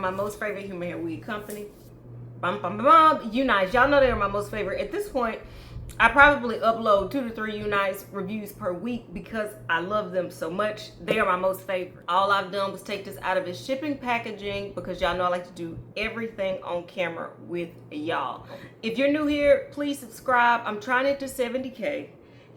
from my most favorite human hair wig company. UNice. Y'all know they are my most favorite. At this point, I probably upload 2 to 3 UNice reviews per week because I love them so much. They are my most favorite. All I've done was take this out of its shipping packaging because y'all know I like to do everything on camera with y'all. If you're new here, please subscribe. I'm trying it to 70K.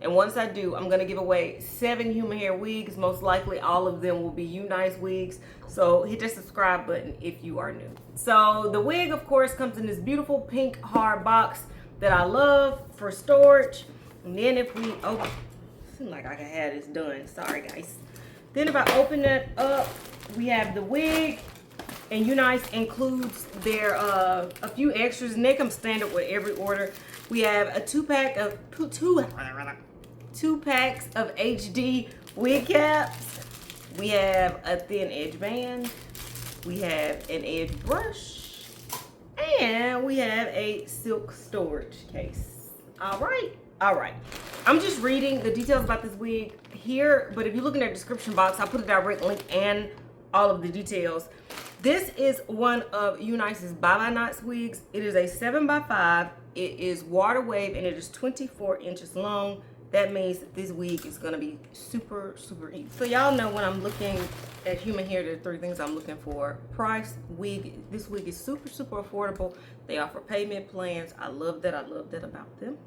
And once I do, I'm gonna give away 7 human hair wigs. Most likely all of them will be UNice wigs. So hit the subscribe button if you are new. So the wig, of course, comes in this beautiful pink hard box that I love for storage. And then if we open, seems like I can have this done. Sorry guys. Then if I open that up, we have the wig, and UNice includes their a few extras, and they come standard with every order. We have a 2 packs of HD wig caps. We have a thin edge band. We have an edge brush, and we have a silk storage case. All right. I'm just reading the details about this wig here, but if you look in the description box, I'll put a direct link and all of the details. This is one of UNice's Byebye knots wigs. It is a 7x5. It is water wave, and it is 24 inches long. That means that this wig is gonna be super easy. So y'all know when I'm looking at human hair, there are 3 things I'm looking for. Price, wig. This wig is super affordable. They offer payment plans. I love that about them.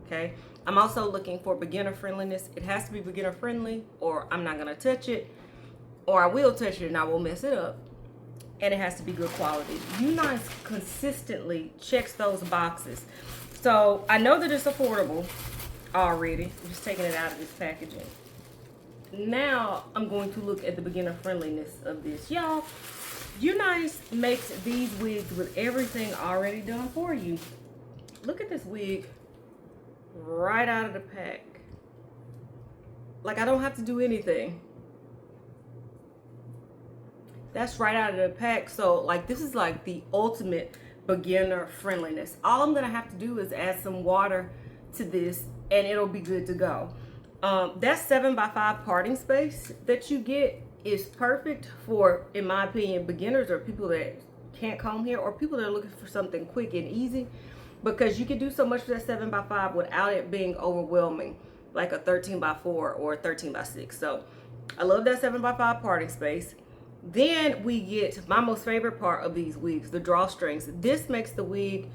Okay. I'm also looking for beginner friendliness. It has to be beginner friendly, or I'm not gonna touch it, or I will touch it and I will mess it up. And it has to be good quality. UNice consistently checks those boxes. So I know that it's affordable already. I'm just taking it out of this packaging. Now I'm going to look at the beginner friendliness of this. Y'all, UNice makes these wigs with everything already done for you. Look at this wig right out of the pack. Like, I don't have to do anything. That's right out of the pack. So like, this is like the ultimate beginner friendliness. All I'm gonna have to do is add some water to this and it'll be good to go. That 7x5 parting space that you get is perfect for, in my opinion, beginners or people that can't comb hair, or people that are looking for something quick and easy, because you can do so much with that 7x5 without it being overwhelming, like a 13x4 or a 13x6. So I love that 7x5 parting space. Then we get my most favorite part of these wigs, the drawstrings. This makes the wig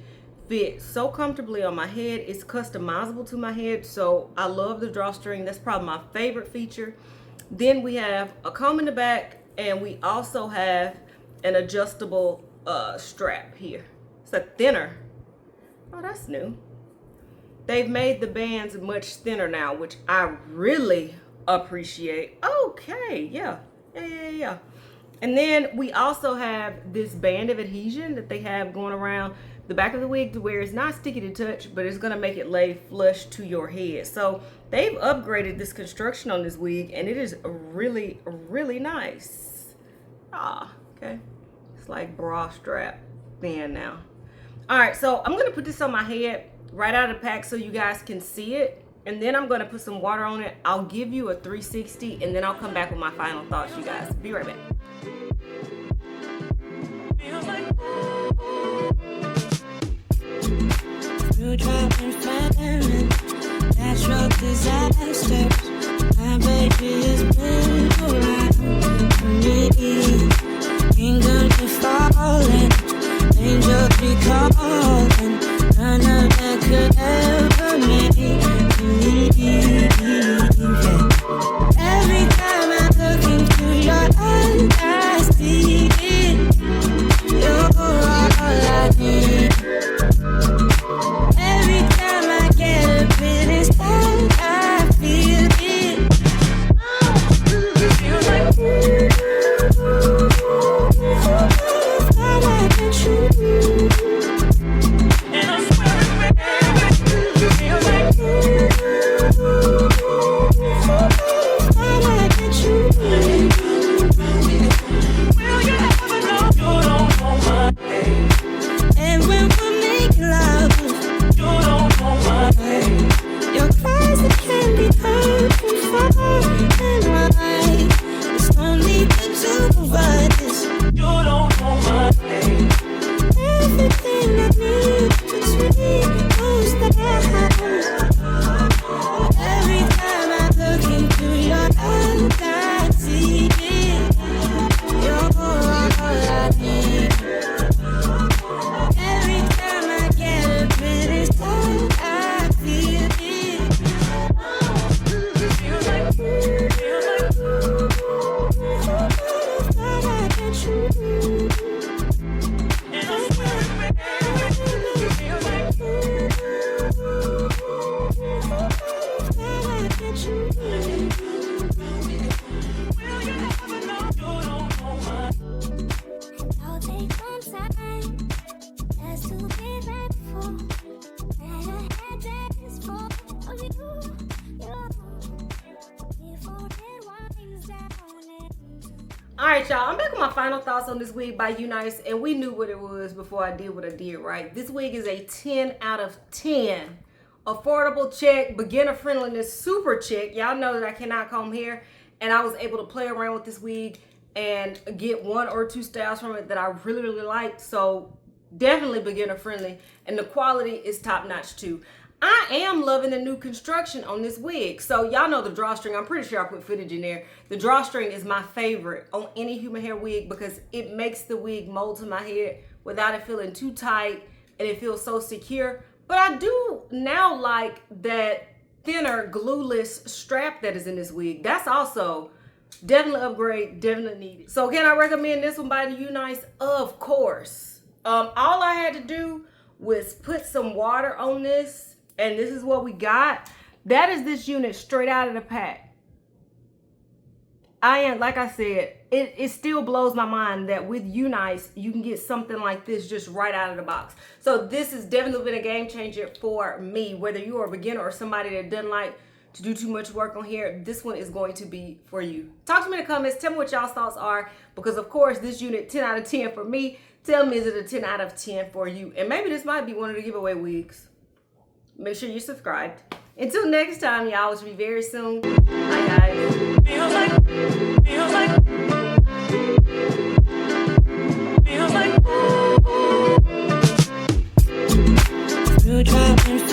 fit so comfortably on my head. It's customizable to my head, so I love the drawstring. That's probably my favorite feature. Then we have a comb in the back, and we also have an adjustable strap here. It's a thinner. Oh, that's new. They've made the bands much thinner now, which I really appreciate. Okay, yeah. And then we also have this band of adhesion that they have going around the back of the wig to where it's not sticky to touch, but it's gonna make it lay flush to your head. So they've upgraded this construction on this wig, and it is really nice. Okay. It's like bra strap band now. All right, so I'm gonna put this on my head right out of the pack so you guys can see it. And then I'm gonna put some water on it. I'll give you a 360, and then I'll come back with my final thoughts, you guys. Be right back. Natural disasters. My baby is built around me. Kingdoms are falling, angels be calling. None of that could ever make me leave. Every time I look into your eyes, I see it. You're Alright, y'all, I'm back with my final thoughts on this wig by UNice, and we knew what it was before I did what I did, right? This wig is a 10 out of 10. Affordable check, beginner friendliness, super check. Y'all know that I cannot comb hair, and I was able to play around with this wig and get 1 or 2 styles from it that I really, really liked. So definitely beginner friendly, and the quality is top notch too. I am loving the new construction on this wig. So y'all know the drawstring. I'm pretty sure I put footage in there. The drawstring is my favorite on any human hair wig because it makes the wig mold to my head without it feeling too tight, and it feels so secure. But I do now like that thinner glueless strap that is in this wig. That's also definitely upgrade, definitely needed. So can I recommend this one by the UNice? Of course. All I had to do was put some water on this, and this is what we got. That is this unit straight out of the pack. Like I said, it still blows my mind that with UNice, you can get something like this just right out of the box. So this has definitely been a game changer for me. Whether you are a beginner or somebody that doesn't like to do too much work on hair, this one is going to be for you. Talk to me in the comments. Tell me what y'all's thoughts are, because of course this unit 10 out of 10 for me. Tell me, is it a 10 out of 10 for you? And maybe this might be one of the giveaway wigs. Make sure you're subscribed. Until next time, y'all, which will be very soon. Bye, guys. Feels like, you dropping